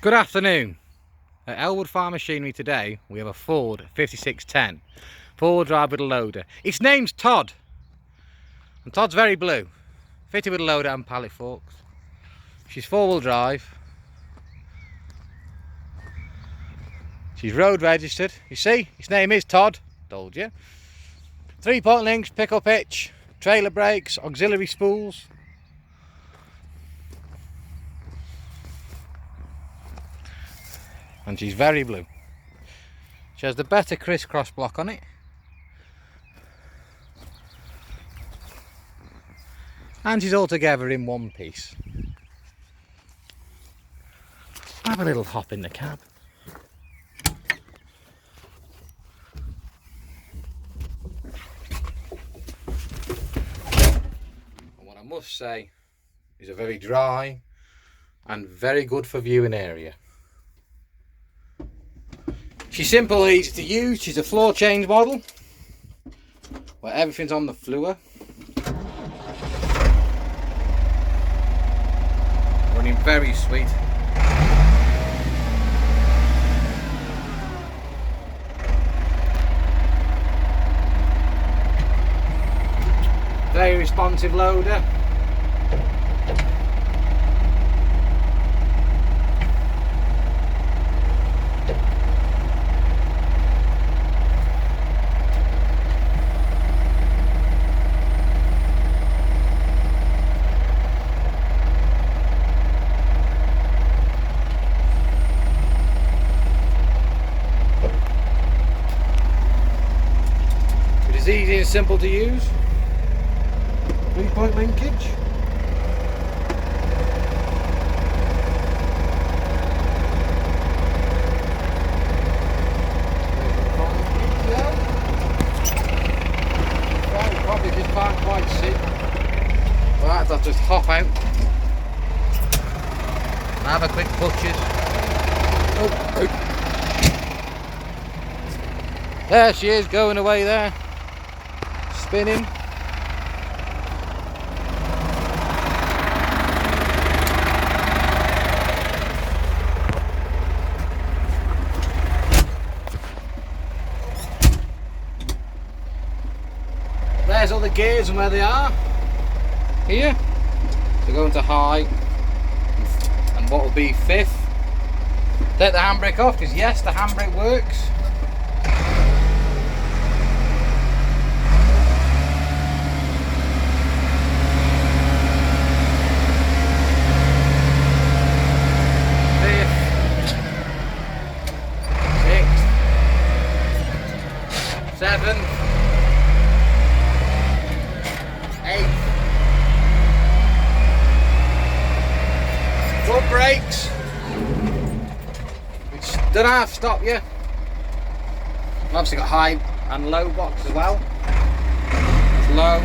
Good afternoon. At Ellwood Farm Machinery today we have a Ford 5610 4-wheel drive with a loader. Its name's Todd, and Todd's very blue, fitted with a loader and pallet forks. She's 4-wheel drive. She's road registered. You see, its name is Todd, told you. 3-point links, pick-up hitch, trailer brakes, auxiliary spools. And she's very blue. She has the better crisscross block on it. And she's all together in one piece. Have a little hop in the cab. And what I must say is a very dry and very good for viewing area. She's simple, easy to use. She's a floor change model where everything's on the floor. Running very sweet. Very responsive loader. It's easy and simple to use. 3-point linkage. You probably just can't quite see. Right, I'll just hop out and have a quick butchers. There she is, going away there. Spinning. There's all the gears and where they are. Here. So go into high. And what will be fifth. Take the handbrake off, because yes, the handbrake works. Seven, 8, foot brakes, which don't half stop you. I've obviously got high and low box as well. It's low,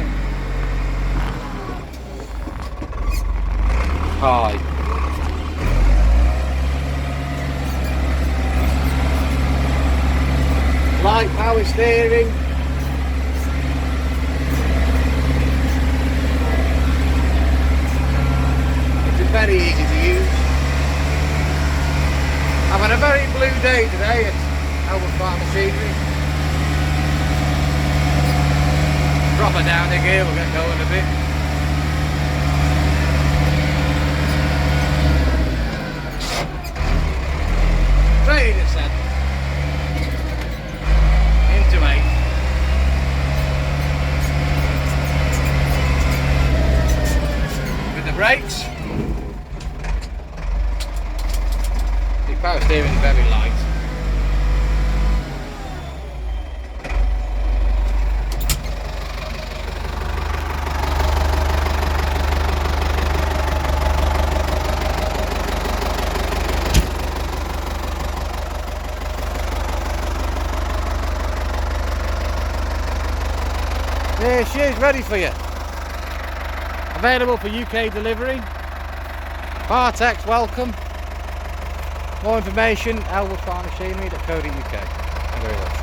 high. Light power steering. It's very easy to use. I'm on a very blue day today at Ellwood Farm Machinery. Drop her down the gear, we'll get going a bit. Straight in the centre. With the brakes, the power steering is very light. There she is, ready for you. Available for UK delivery. Partex welcome. More information, ellwoodfarmmachinery.co.uk. Thank you very much.